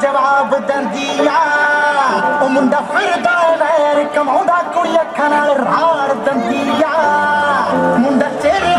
जवाब दंदिया मुंडा फिरदा वैर कमाउंदा कुड़ी अखां नाल राड़ दंदिया मुंडा चेहरे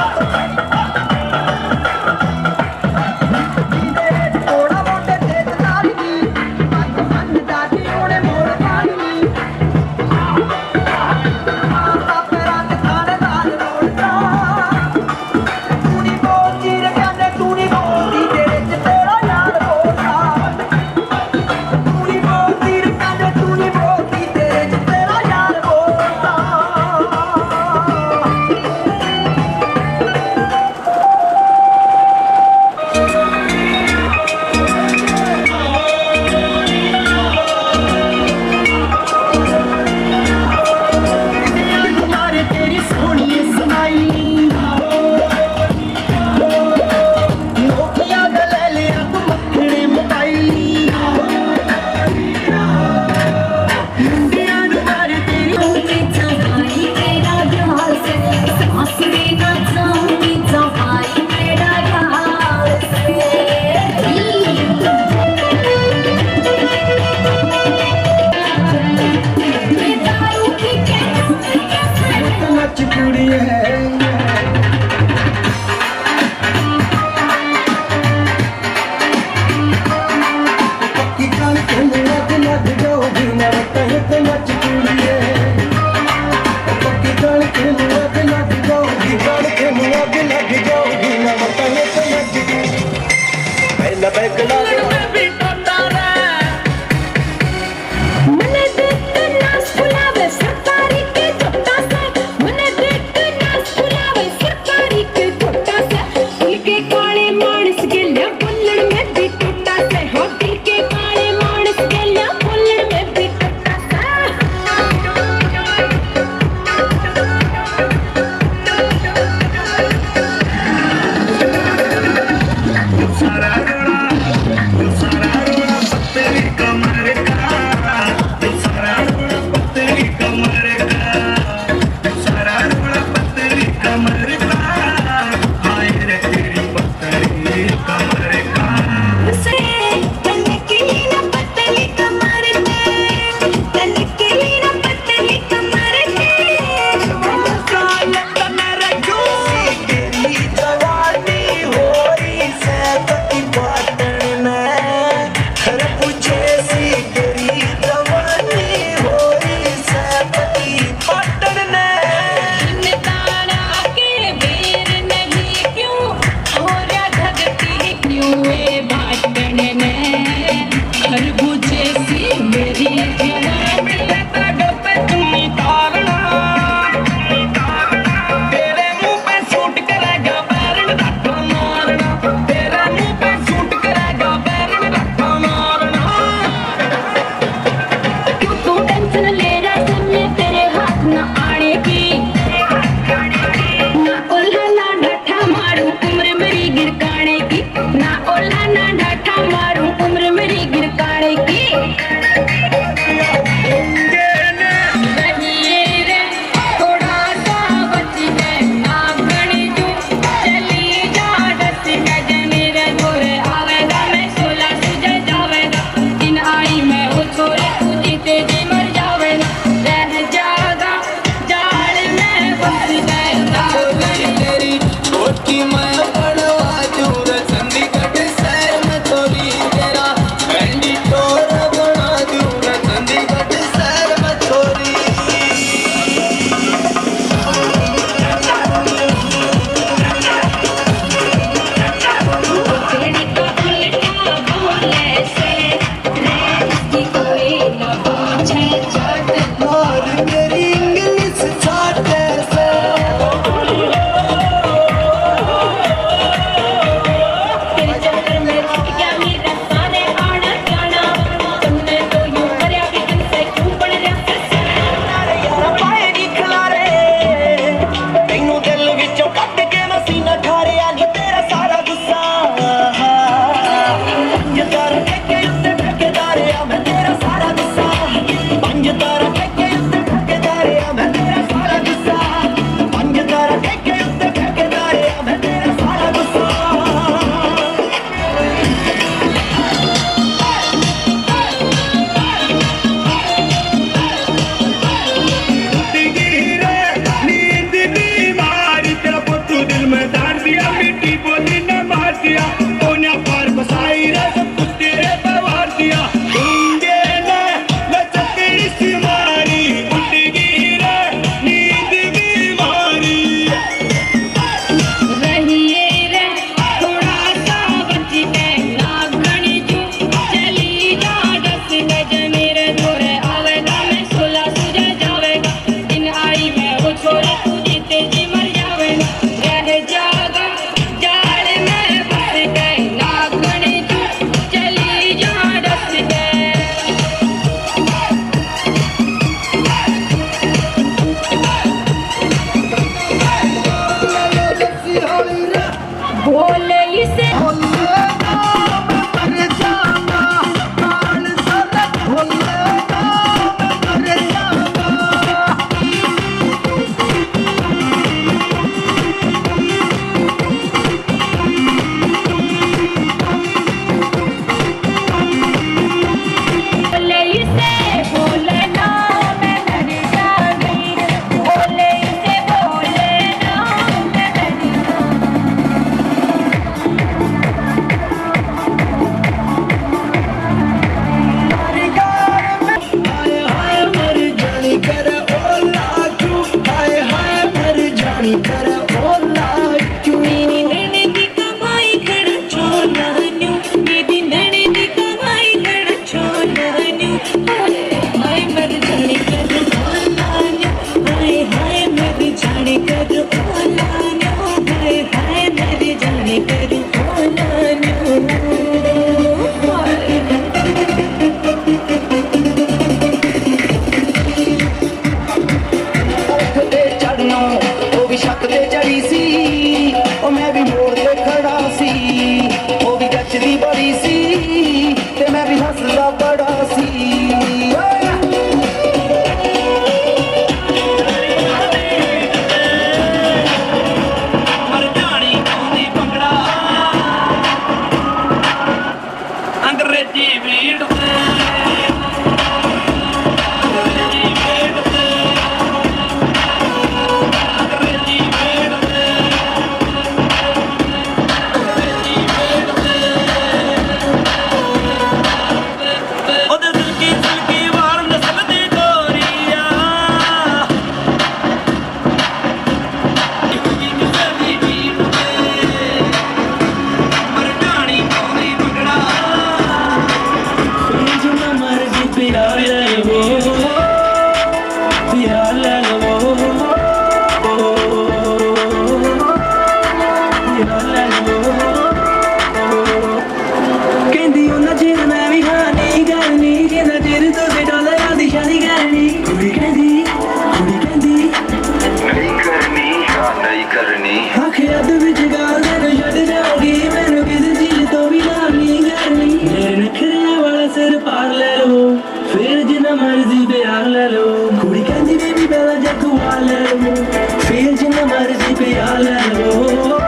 ਪਿਆ ਲੈ ਲੋ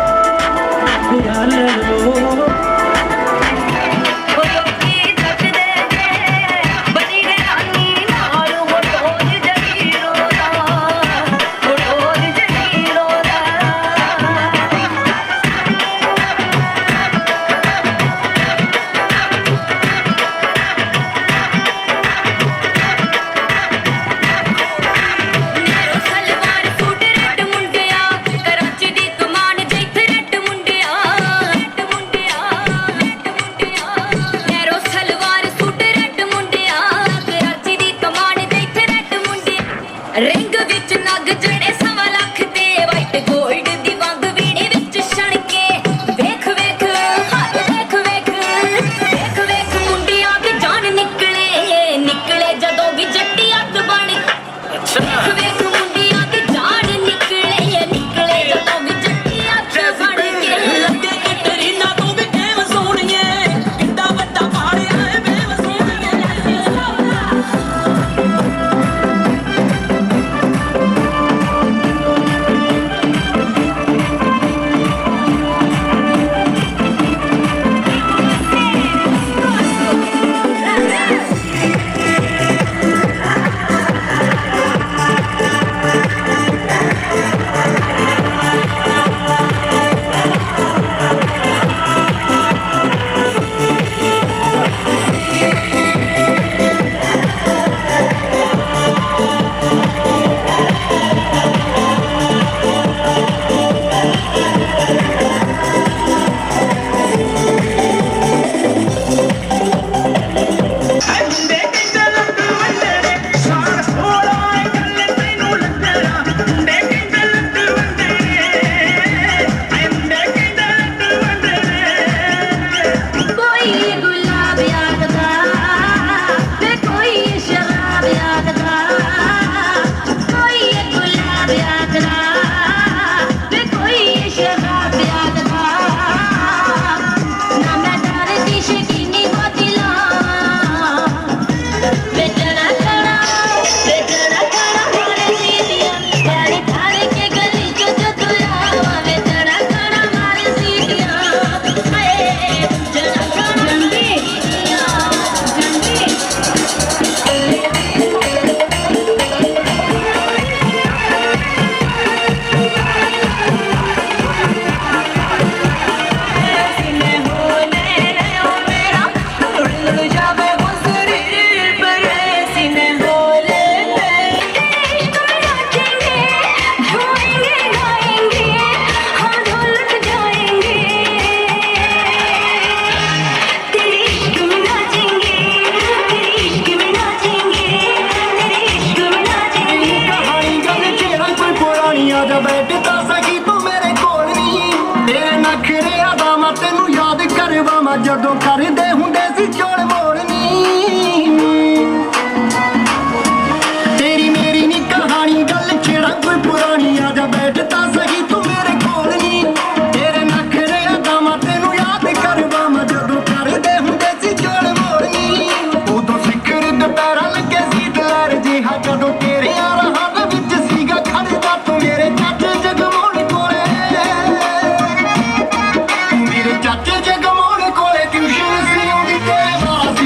ਪਿਆ ਲੈ ਲੋ ਰਿੰਗ ਵਿੱਚ ਨਗ ਜੜੇ ਸਵਾ ਲੱਖ ਤੇ ਵਾਈਟ ਗੋਲਡ ਦੀ ਵੰਗ ਵੀਣੇ ਵਿੱਚ ਛਣ ਕੇ ਵੇਖ ਵੇਖ ਹਾਏ ਵੇਖ ਵੇਖ ਵੇਖ ਵੇਖ ਮੁੰਡਿਆਂ ਦੀ ਜਾਨ ਨਿਕਲੇ ਨਿਕਲੇ ਜਦੋਂ ਵੀ ਜੱਟੀ ਅੱਗ ਬਣ ਵੇਖ ਵੇਖ ਮੁੰਡਿਆਂ ਦੀ ਜਾਨ ਨਿਕਲੇ ਨਿਕਲੇ ਜਦੋਂ ਵੀ ਜੱਟੀ ਅੱਗ ਬਣ ਕੇ ਲੱਗੇ ਕਟਰੀਨਾ ਤੂੰ ਵੀ ਕਿਵੇਂ ਸੋਹਣੀਏ ਕਿੱਡਾ ਵੱਡਾ ਪਾੜਿਆ ਏ ਬੇਵ ਸੋਹਣੀਏ ਬੈਠਦਾ ਸਕੀ ਤੂੰ ਮੇਰੇ ਕੋਲ ਨੀ ਤੇਰੇ ਨਖਰਿਆਂ ਦਾ ਮੈਂ ਤੈਨੂੰ ਯਾਦ ਕਰਵਾਵਾਂ ਜਦੋਂ ਕਰਦੇ ਹੁੰਦੇ ਸੀ ਚੋਲ ਮੋੜਨੀ ਤੇਰੀ ਮੇਰੀ ਨੀ ਕਹਾਣੀ ਗੱਲ ਛੇੜਾ ਕੋਈ ਪੁਰਾਣੀ ਆ ਜਾ ਬੈਠਦਾ ਸਕੀ ਤੂੰ ਮੇਰੇ ਕੋਲ ਨੀ ਤੇਰੇ ਨਖਰਿਆਂ ਦਾ ਮੈਂ ਤੈਨੂੰ ਯਾਦ ਕਰਵਾਵਾਂ ਜਦੋਂ ਕਰਦੇ ਹੁੰਦੇ ਸੀ ਚੋਲ ਮੋੜਨੀ ਉਦੋਂ ਸਿਕਰ ਦੁਪਹਿਰਾ ਲੱਗੇ ਸੀ ਦਲਰ ਜਿਹਾ ਜਦੋਂ ਤੇਰੇ ਰਾਹਾਂ ਦੇ ਵਿੱਚ ਸੀਗਾ ਖੜਦਾ ਤੂੰ ਮੇਰੇ ਚਾਚੇ ਜਗਮੋਹਨ ਕੋਲੇ ਮੇਰੇ ਚਾਚੇ ਜਗਮੋਹਨ ਕੋਲੇ ਟਿਊਸ਼ਨ ਸੀ ਆਉਂਦੀ ਤੇਰੇ ਵਾਸ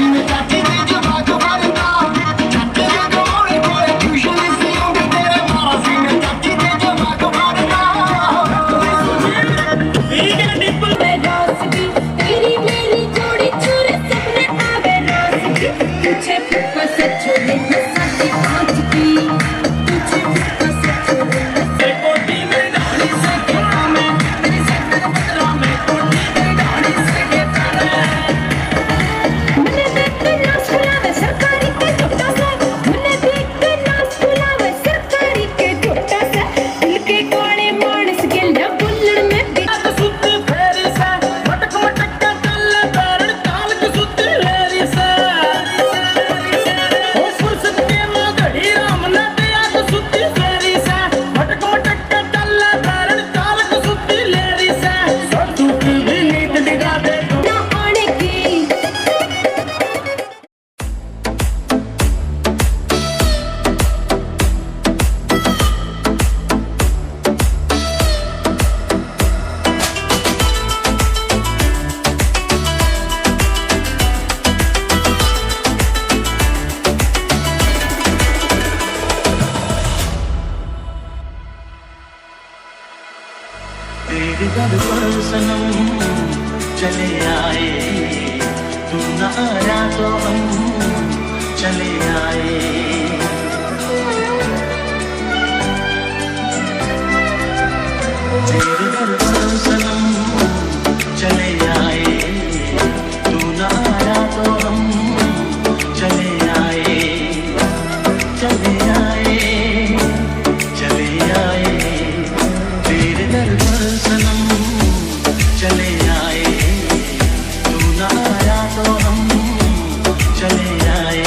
आया तो हम चले आए। तेरे दर पर सनम चले आए, तू ना आया तो हम चले आए, चले आए, चले आए। तेरे दर पर सनम चले आए, तू ना आया तो हम चले आए।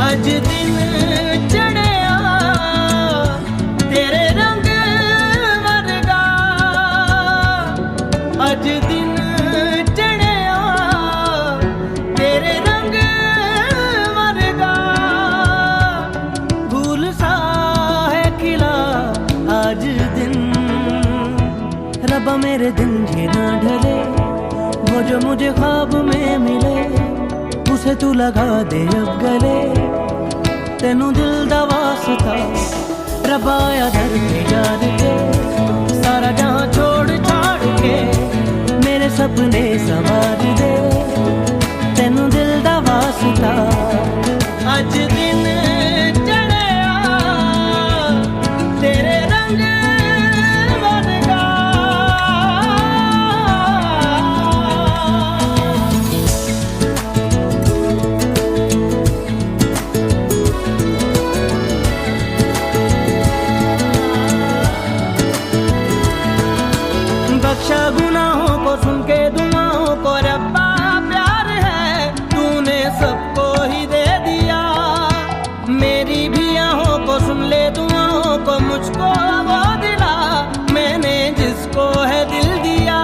अज दिन चढ़िया तेरे रंग वर्गा, अज दिन चढ़िया तेरे रंग वर्गा। फूल सा है खिला आज दिन, रब्बा मेरे दिन ये ना ढले, वो जो मुझे ख्वाब में मिले उसे तू लगा दे अब गले। तेनू दिल दा वास्ता रब्बा आया दर पे जान के, सारा जहां छोड़ छाड़ के मेरे सपने संवार दे। तेनू दिल दा वास्ता अज दिन चढ़िया तेरे रंग वर्गा। बख्शा गुनाहों को सुन के दुआओं को रब्बा प्यार है, तूने सबको ही दे दिया। मेरी भी आहों को सुन ले दुआओं को, मुझको वो दिला मैंने जिसको है दिल दिया।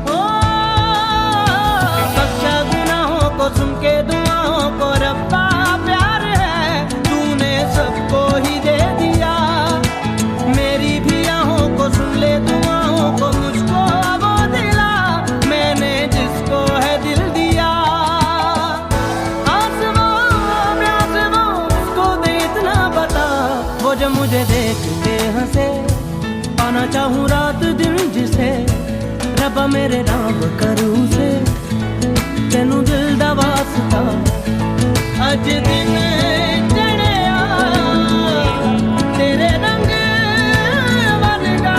ओ बख्शा गुनाहों को सुन के दुआओं को रब्बा प्यार है, तूने सबको ही दे दिया। मेरी भी आहों को सुन ले दुआओं को, मुझको वो दिला मैंने जिसको है दिल दिया। आसमां में आसमां उसको दे इतना बता, वो जो मुझे देख के हंसे। पाना चाहूँ रात दिन जिसे, रब्बा मेरे नाम करूँ से। तेनू दिल दा वास्ता अज दिन चढ़िया तेरे रंग वर्गा।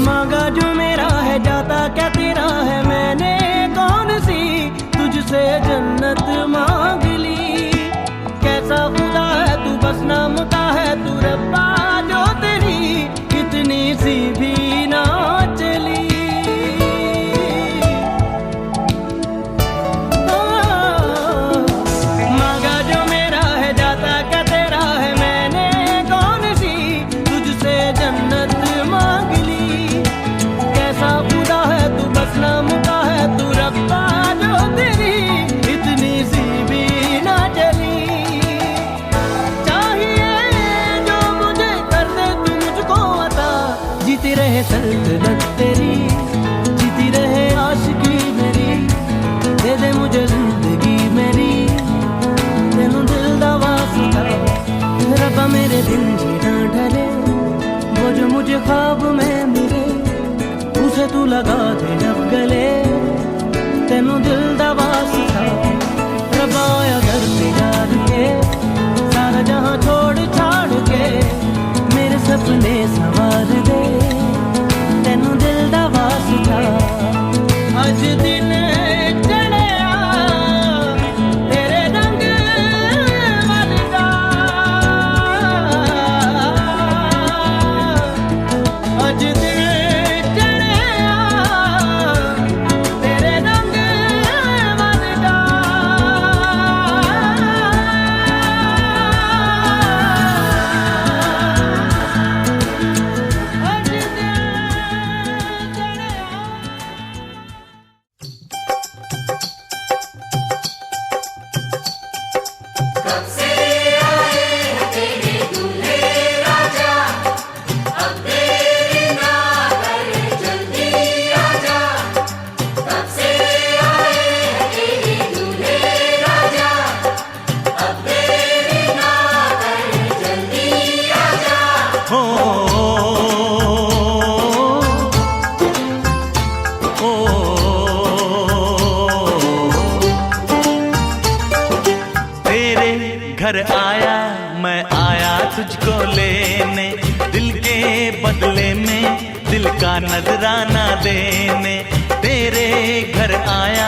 मांगा जो मेरा है जाता क्या तेरा है, मैंने कौन सी तुझसे जन्नत मांग ली। कैसा खुदा है तू बस नाम का है तू रब्बा, जो तेरी इतनी सी भी ना चली। मांगा जो मेरा है जाता क्या तेरा है, मैंने कौन सी तुझसे जन्नत मांग ली। कैसा खुदा है तू बस नाम का है तू रब्बा, जो तेरी इतनी सी भी ना चली। चाहिए जो मुझे कर दे तू मुझको अता, जीती रहे सल्तनत तेरी, जीती रहे आशिकी मेरी। दे दे मुझे जिंदगी मेरी, तेनू दिल दा वास्ता रब्बा मेरे दिन जीना ढले। ढले, वो जो मुझे ख्वाब में मिले, उसे तू लगा दे जब गले। तेनू दिल दा वास्ता रब्बा आया घर पे यार के, सारा जहां छोड़ छाड़ के मेरे सपने संवार दे। तेनू दिल दा वास्ता अज दिन चढ़िया तेरे रंग वरगा, अज दिन चढ़िया तेरे रंग वरगा। अज दिन चढ़िया। तेरे घर आया मैं आया तुझको लेने, दिल के बदले में दिल का नजराना देने। तेरे घर आया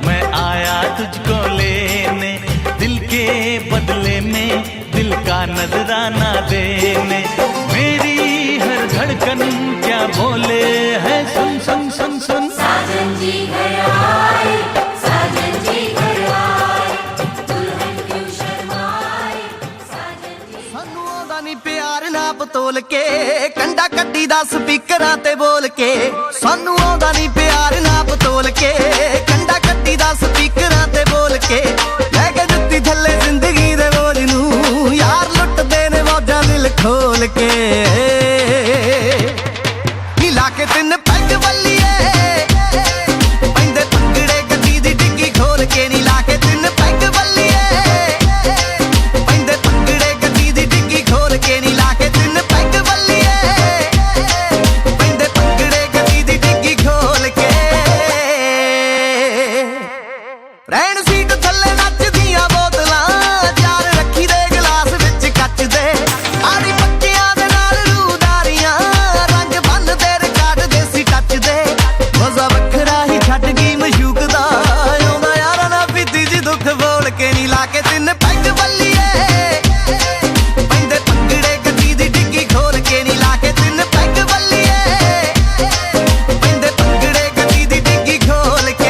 मैं आया तुझको लेने, दिल के बदले में दिल का नजराना देने। मेरी हर धड़कन क्या बोले है, सुन सुन सुन सुन। साजन जी घर आए, साजन जी घर आए, दुल्हन क्यों शर्माए, साजन जी। ਸਾਨੂੰ ਆਉਂਦਾ ਨਹੀਂ ਪਿਆਰ ਨਾਪ ਤੋਲ ਕੇ, ਕੰਡਾ ਕੱਢੀ ਦਾ ਸਪੀਕਰਾਂ ਤੇ ਬੋਲ ਕੇ। ਸਾਨੂੰ ਆਉਂਦਾ ਨਹੀਂ ਪਿਆਰ ਨਾਪ ਤੋਲ ਕੇ, ਕੰਡਾ ਕੱਢੀ ਦਾ ਸਪੀਕਰਾਂ ਤੇ ਬੋਲ ਕੇ। ਲੈ ਕੇ ਜੁੱਤੀ ਥੱਲੇ ਜ਼ਿੰਦਗੀ ਦੇ ਬੋਝ ਨੂੰ, ਯਾਰ ਲੁੱਟਦੇ ਨੇ ਮੌਜਾਂ ਦਿਲ ਖੋਲ ਕੇ। ਨੀ ਲਾ ਕੇ ਤਿੰਨ ਪੈਗ ਵੱਲੀਏ, ਪੈਂਦੇ ਪੰਗੜੇ ਗੱਡੀ ਦੀ ਡਿੱਗੀ ਖੋਲ ਕੇ। ਨੀ ਲਾ ਕੇ ਤਿੰਨ ਪੈਗ ਵੱਲੀਏ, ਪੈਂਦੇ ਪੰਗੜੇ ਗੱਡੀ ਦੀ ਡਿੱਗੀ ਖੋਲ ਕੇ। ਨੀ ਲਾ ਕੇ ਤਿੰਨ ਪੈਗ ਵੱਲੀਏ, ਪੈਂਦੇ ਪੰਗੜੇ ਗੱਡੀ ਦੀ ਡਿੱਗੀ ਖੋਲ ਕੇ। ਰਹਿਣ ਸੀਟ ਥੱਲੇ ਨੱਚਦੀਆਂ ਬੋਤਲਾਂ, ਚਾਰ ਰੱਖੀ ਦੇ ਗਲਾਸ ਵਿੱਚ ਕੱਚ ਦੇ। ਆੜੀ ਪੱਕਿਆਂ ਦੇ ਨਾਲ ਰੂਦਾਰੀਆਂ, ਰੰਗ ਬੰਨਦੇ ਰਿਕਾਰਡ ਦੇਸੀ ਟੱਚ ਦੇ। ਮਜ਼ਾ ਵੱਖਰਾ ਹੀ ਛੱਡ ਗਈ ਮਸ਼ੂਕ ਦਾ, ਆਉਂਦਾ ਯਾਰਾਂ ਨਾਲ ਪੀਤੀ ਜੀ ਦੁੱਖ ਬੋਲ ਕੇ। ਨੀ ਲਾ ਕੇ ਤਿੰਨ ਪੈਗ ਵੱਲੀਏ, ਪੈਂਦੇ ਪੰਗੜੇ ਗੱਡੀ ਦੀ ਡਿੱਗੀ ਖੋਲ ਕੇ। ਨੀ ਲਾ ਕੇ ਤਿੰਨ ਪੈਗ ਵੱਲੀਏ, ਪੈਂਦੇ ਪੰਗੜੇ ਗੱਡੀ ਦੀ ਡਿੱਗੀ ਖੋਲ ਕੇ।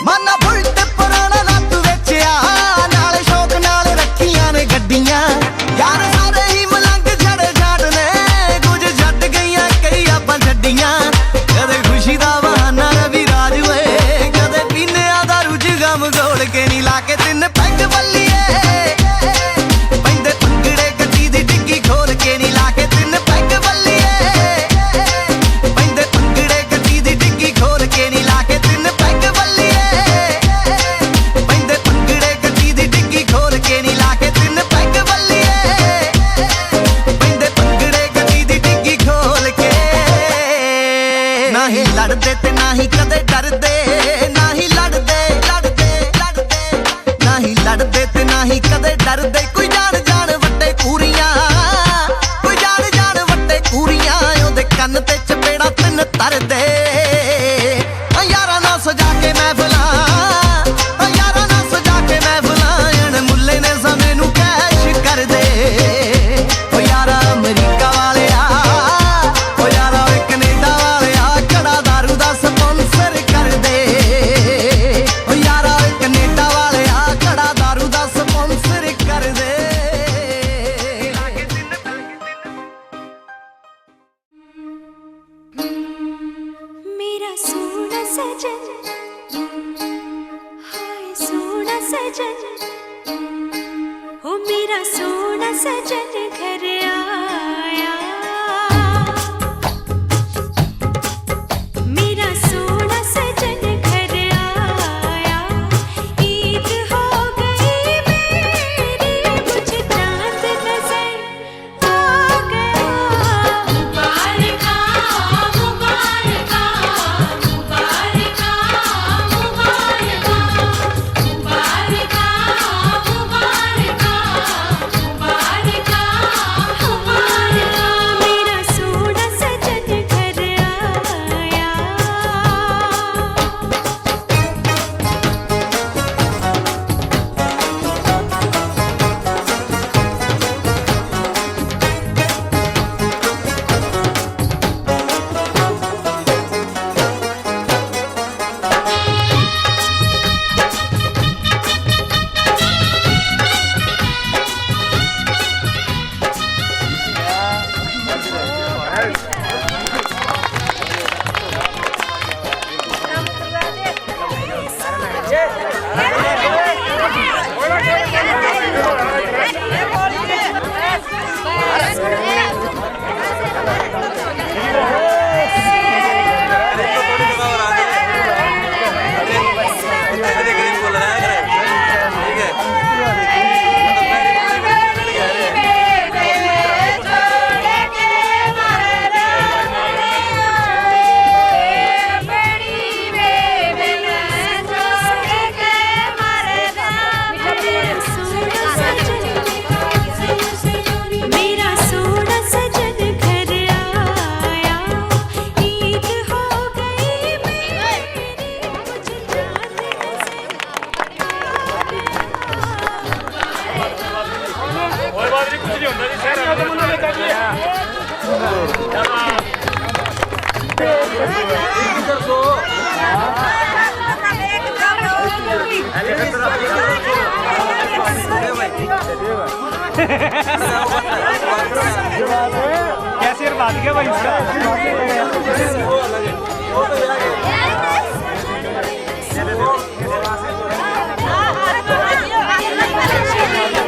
ਮਾਨਾ ਬੁਲਟ ਪੁਰਾਣਾ ਲੱਤ ਵੇਚਿਆ, ਨਾਲੇ ਸ਼ੌਕ ਨਾਲ ਰੱਖੀਆਂ ਨੇ ਗੱਡੀਆਂ। ਯਾਰ ਸਾਰੇ ਹੀ ਮਲੰਗ ਛੜੇ ਛਾੜ ਨੇ, ਕੁਝ ਛੱਡ ਗਈਆਂ ਕਈ ਆਪਾਂ ਛੱਡੀਆਂ। ਕਦੇ ਖੁਸ਼ੀ ਦਾ ਬਹਾਨਾ ਰਵੀ ਰਾਜ ਓਏ, ਕਦੇ ਪੀਨਿਆਂ ਦਾ ਰੁਝ ਗਮ ਗੋਲ ਕੇ। ਨੀ ਲਾ ਕੇ ਤਿੰਨ ਪੈਗ ਵੱਲੀਏ, ਪੈਂਦੇ ਪੰਗੜੇ ਗੱਡੀ ਦੀ ਡਿੱਗੀ ਖੋਲ ਕੇ। ਨੀ ਲਾ ਕੇ ਤਿੰਨ ਪੈਗ ਵੱਲੀਏ, ਪੈਂਦੇ ਪੰਗੜੇ ਗੱਡੀ ਦੀ ਡਿੱਗੀ ਖੋਲ ਕੇ। ਨੀ ਲਾ ਕੇ ਤਿੰਨ ਪੈਗ ਵੱਲੀਏ, ਪੈਂਦੇ ਪੰਗੜੇ ਗੱਡੀ ਦੀ ਡਿੱਗੀ ਖੋਲ ਕੇ। ਨੀ ਲਾ ਕੇ ਤਿੰਨ ਪੈਗ ਵੱਲੀਏ, ਪੈਂਦੇ ਪੰਗੜੇ ਗੱਡੀ ਦੀ ਡਿੱਗੀ ਖੋਲ ਕੇ। ਨਾ ਹੀ ਲੜਦੇ ਤੇ ਨਾ ਹੀ ਕਦੇ ਡਰਦੇ, ਨਾ ਹੀ ਲੜਦੇ ਲੜਦੇ ਲੜਦੇ, ਨਾ ਹੀ ਲੜਦੇ ਤੇ ਨਾ ਹੀ ਕਦੇ ਡਰਦੇ। ਕੋਈ ਜਾਣ ਜਾਣ ਵੱਡੇ ਕੂਰੀਆਂ, ਕੋਈ ਜਾਣ ਜਾਣ ਵੱਡੇ ਕੂਰੀਆਂ, ਉਹਦੇ ਕੰਨ ਤੇ ਚਪੇੜਾ ਤਿੰਨ ਤਰਦੇ। ਯਾਰਾਂ ਨਾਲ ਸਜਾ ਕੇ ਮਹਿਫਲਾਂ, ਯਾਰਾਂ ਨਾਲ ਸਜਾ ਕੇ ਮਹਿਫਲਾਂ, ਅਣ ਮੁੱਲੇ ਨੇ ਸਮੇਂ ਨੂੰ ਕੈਸ਼ ਕਰਦੇ। ਓ ਯਾਰਾ ਅਮਰੀਕਾ ਵਾਲਿਆ, ਓ ਯਾਰਾ ਓਏ ਕੈਨੇਡਾ ਵਾਲਿਆ, ਕੜਾ ਦਾਰੂ ਦਾ ਸਪਾਂਸਰ ਕਰਦੇ। ਓ ਯਾਰਾ ਓਏ ਕੈਨੇਡਾ ਵਾਲਿਆ, ਕੜਾ ਦਾਰੂ ਦਾ ਸਪਾਂਸਰ ਕਰਦੇ। सजन, हाय सोना सजन, हो मेरा सोना सजन घर आया। मेरा सोना सजन घर आया, ईद हो गई मेरी, मुझे चांद नजर आ गया। मुबारका मुबारका मुबारका मुबारका मुबारका मुबारका मुबारका मुबारका, मेरा सोना सजन घर आया। मेरा सोना सजन घर आया, ईद हो गई मेरी, मुझे चांद नजर कैसे बात किया भाई इसका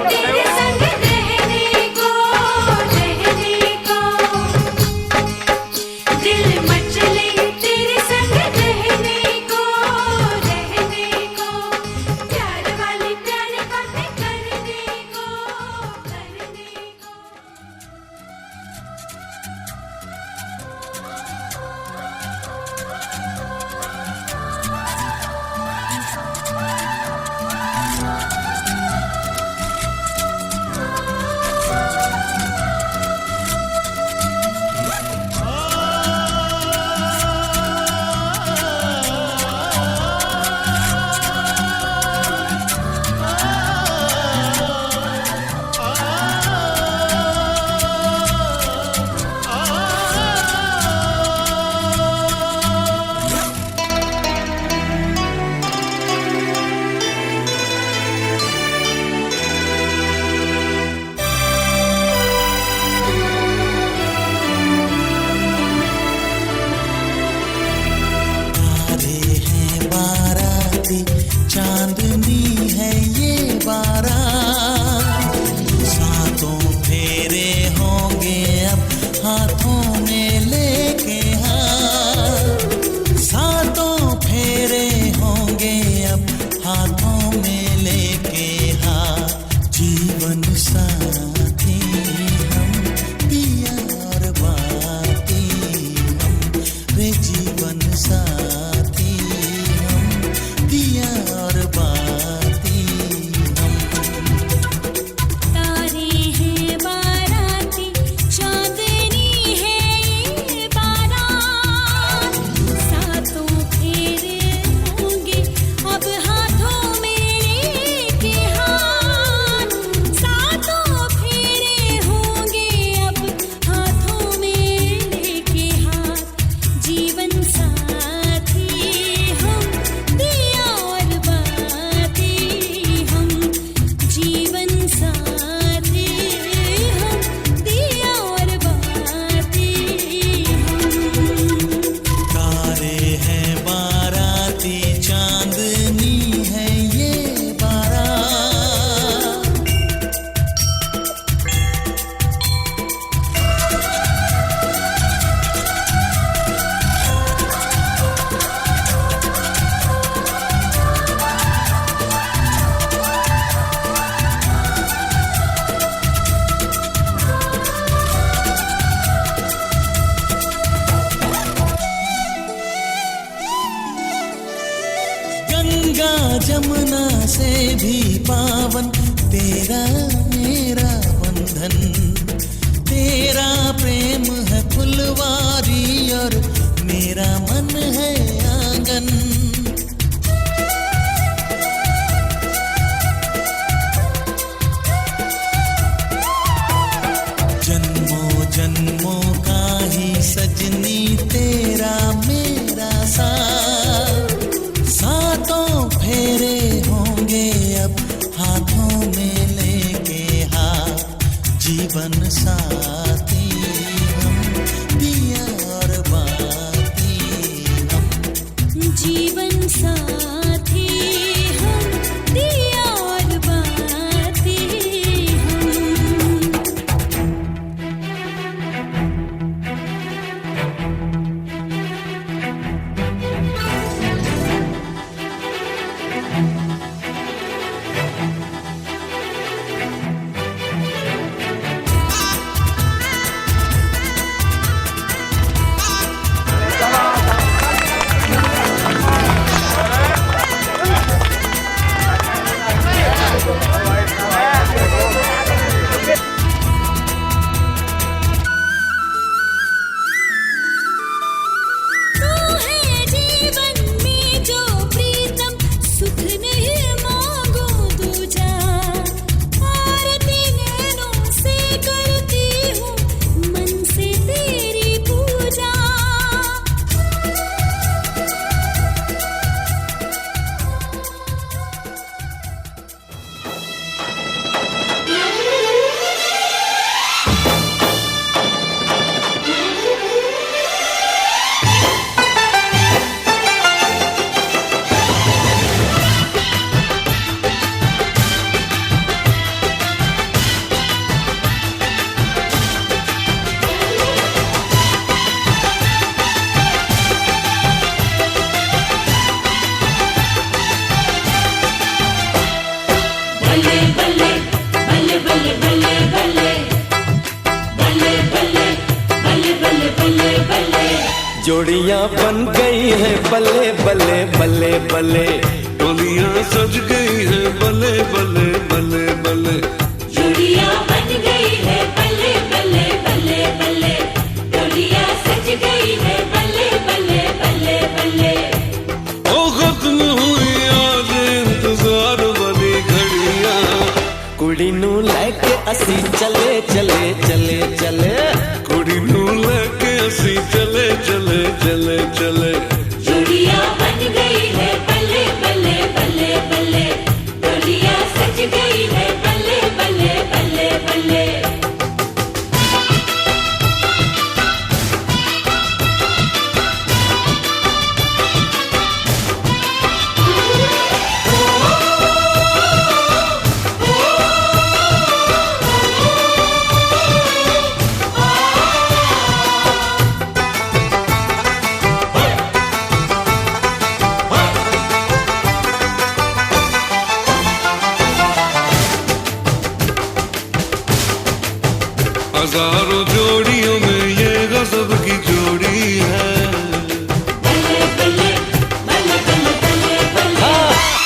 तेरे संग रहने को दिल मचले, तेरे संग रहने को प्यार वाली प्यार बातें करने को। जमुना से भी पावन तेरा मेरा बंधन, तेरा प्रेम है फुलवारी और मेरा मन है आंगन। जन्मों जन्मों का ही सजनी तेरा मेरा साथ, सातों फेरे होंगे अब हाथों में लेके हाथ, जीवन साथी हम दिया और बाती हम, जीवन साथी हम दिया और बाती हम। जोड़ियां बन गई हैं बल्ले बल्ले बल्ले बल्ले, डोलियां सज गई हैं बल्ले बल्ले बल्ले बल्ले, जोड़ियां बन गई है बल्ले बल्ले बल्ले बल्ले, डोलियां सज गई है बल्ले बल्ले बल्ले बल्ले। ओ खत्म हुई आज इंतजार वाली घड़ियां, कुड़ी नू लेके असी चले चले चले चले, कुड़ी नू लेके असी चले चले चले चले, जोड़ियां बन गई है बल्ले बल्ले बल्ले बल्ले, डोलियां सज गई है बल्ले बल्ले बल्ले बल्ले। हजारों जोड़ियों में ये गजब की जोड़ी है,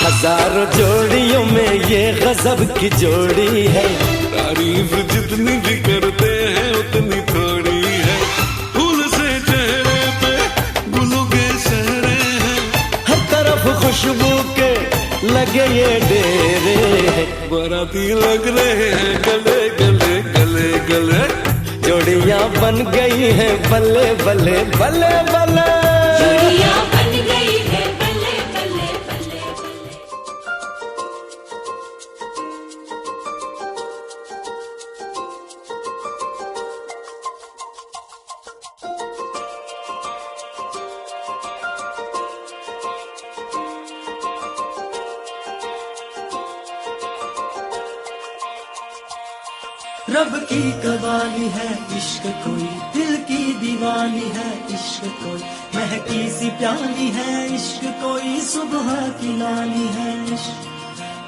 हजारों जोड़ियों में ये गजब की जोड़ी है। तारीफ जितनी भी करते हैं उतनी थोड़ी है, फूल से चेहरे पे गुलों के सहरे हैं, हर तरफ खुशबू के लगे ये डेरे हैं, बाराती लग रहे हैं गले गले गले गले, जोड़ियां बन गई हैं बल्ले बल्ले बल्ले बल्ले, जोड़ियां बन गई है बल्ले बल्ले बल्ले बल्ले। रब की कवाली है इश्क कोई, दिल की दीवानी है इश्क कोई, महकी सी प्याली है इश्क कोई, सुबह की लाली है इश्क,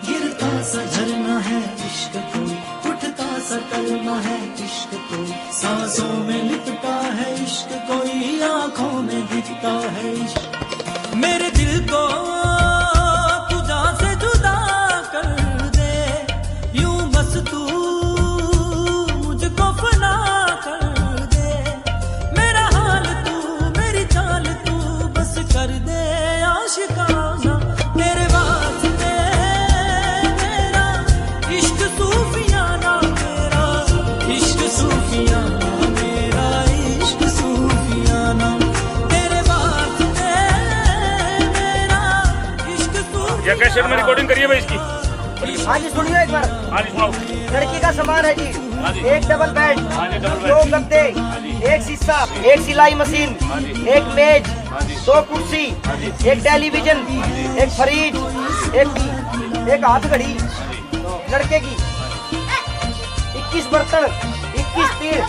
गिरता सा झरना है इश्क कोई, उठता सा कलमा है इश्क कोई, सांसों में लिपटा है इश्क कोई, आंखों में दिखता है इश्क। मेरे दिल को तुझा से कैसेट में रिकॉर्डिंग करिए भाई इसकी। हाँ जी सुनिए एक बार। हाँ जी सुनाओ। लड़की का सामान है जी, हाँ जी। एक डबल बेड, हाँ जी, डबल बेड। 2 गद्दे, एक शीशा, एक सिलाई मशीन, एक मेज, 2 कुर्सी, एक टेलीविजन, एक फ्रिज, एक हाथ घड़ी लड़के की, 21 बर्तन, 21 तीर,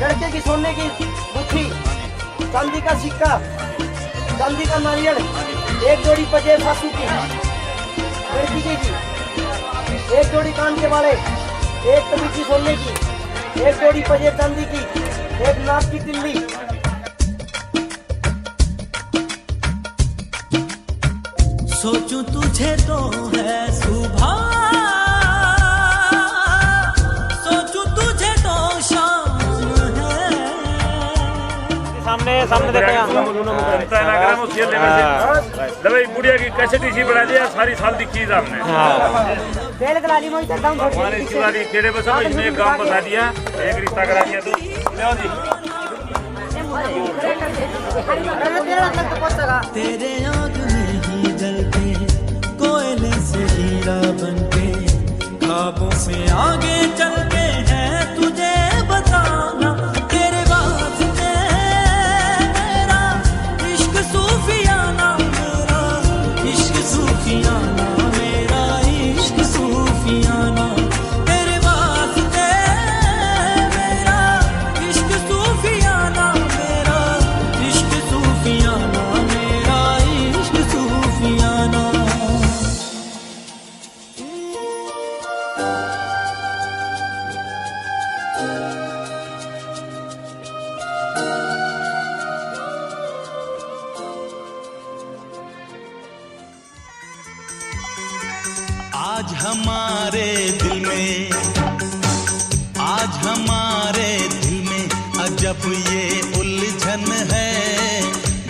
लड़के की सोने की मुट्ठी, चांदी का सिक्का, चांदी का नारियल, एक जोड़ी पंजेब सासू की लड़की की, एक जोड़ी कान के वाले, एक तबीची सोने की, एक जोड़ी पंजेब चांदी की, एक नाक की तिल्ली। सोचूं तुझे तो है सुबह, सोचूं तुझे तो शाम है। सामने देखते हैं इंस्टाग्राम और शेयर लेवल से भाई बुढ़िया की कैसेट इसी बना दिया सारी साल दिखी हमने। बेल गलाली में चलता हूं हमारे इसकी वाली खेड़े बस इसने एक गांव बता दिया, एक रिश्ता करा दिया। तो लो जी तेरे आग में ही जलते कोयले से हीरा बनके, ख्वाबों से आगे चलते हैं तुझे बताना। तेरे वास्ते मेरा इश्क सूफियाना, मेरा इश्क सूफियाना, मेरा इश्क सूफियाना। तेरे वास्ते मेरा इश्क सूफियाना, मेरा इश्क सूफियाना, मेरा इश्क सूफियाना। आज हमारे दिल में, आज हमारे दिल में अजब ये उलझन है।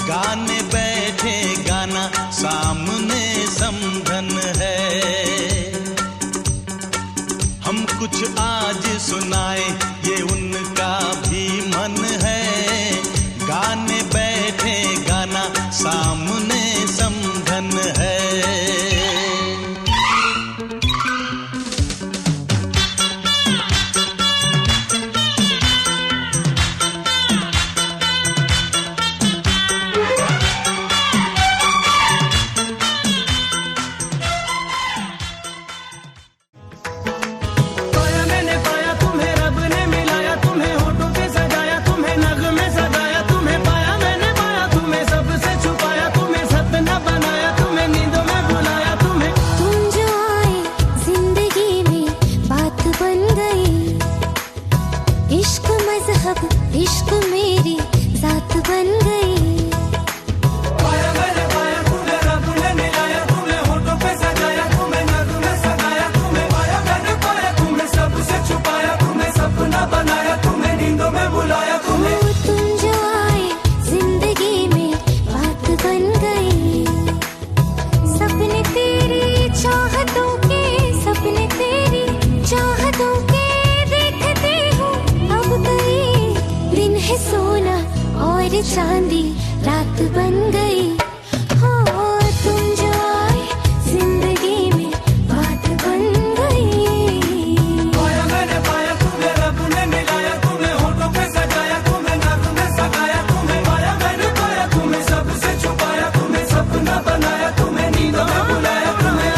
गाने बैठे गाना सामने समझन है। हम कुछ आज सुनाए ये उनका भी मन है। गाने बैठे गाना सामने समझन है। इश्क मेरी जात बन गई। पाया मैंने पाया तुम्हें, रब ने मिलाया तुम्हें, होठों पे सजाया तुम्हें, नग में सगाया तुम्हें। पाया मैंने पाया तुम्हें, सबसे छुपाया तुम्हें, सपना बनाया तुम्हें, नींदों में बुलाया तुम्हें। तुम जो आए जिंदगी में बात बन गई। सपने तेरी चाहतों के, सपने तेरी चाहतों के देखते हो अब गई। दिन है सोना और चांदी रात बन गई। हो तुम जो आए जिंदगी में बात बन गई। पाया मैंने पाया तुम्हें, रब ने मिलाया तुम्हें, होठों पे सजाया तुम्हें, नग में सगाया तुम्हें। पाया मैंने पाया तुम्हें, सबसे छुपाया तुम्हें, सपना बनाया तुम्हें, नींदों में बुलाया तुम्हें।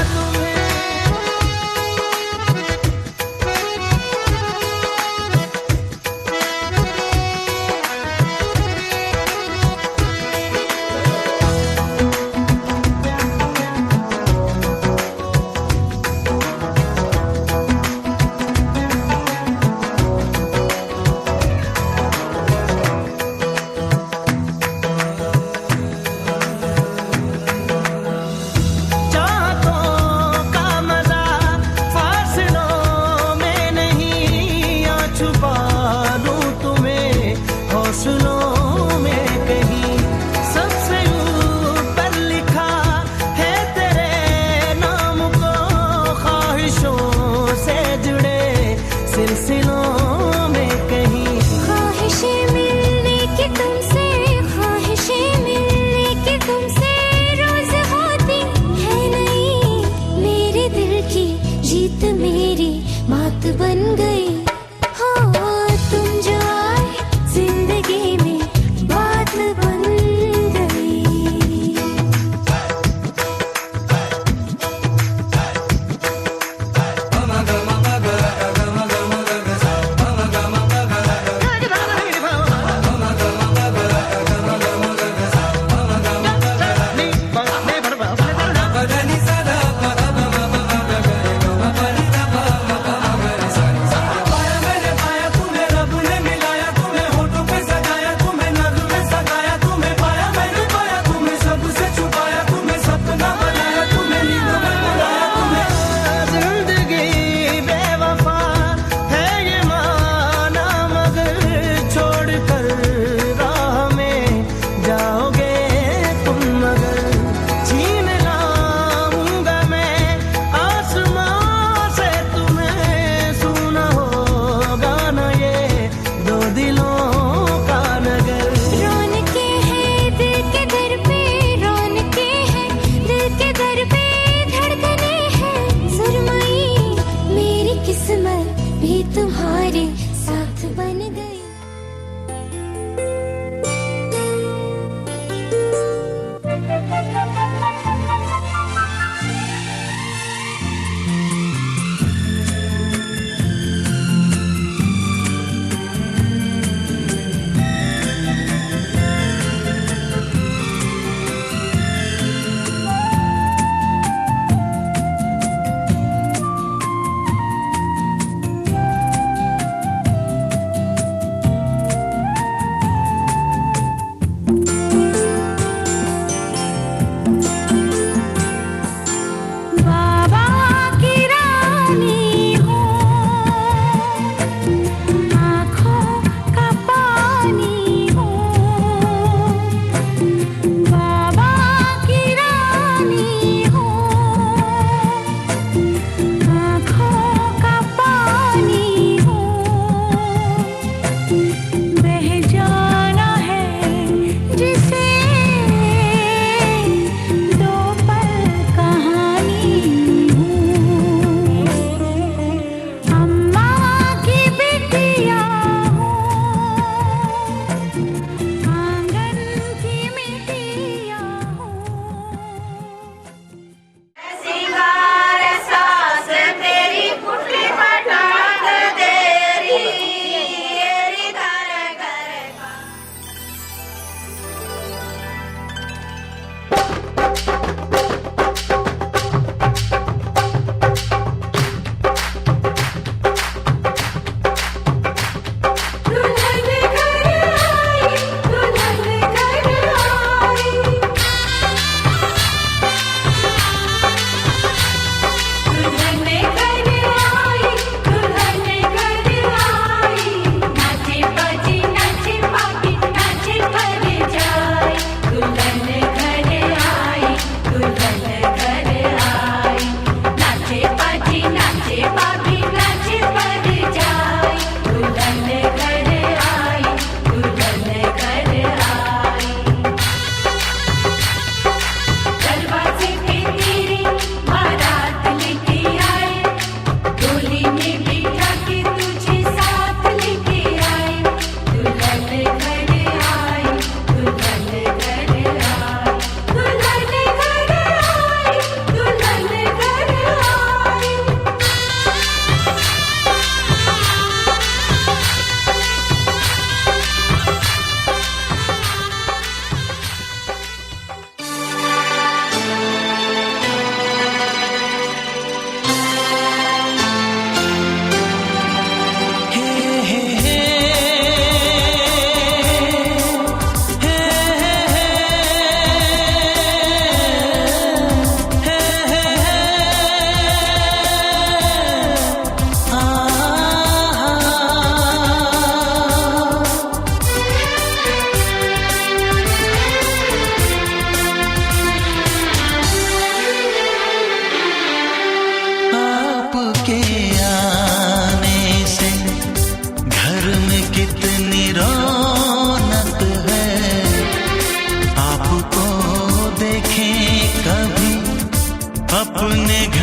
अपने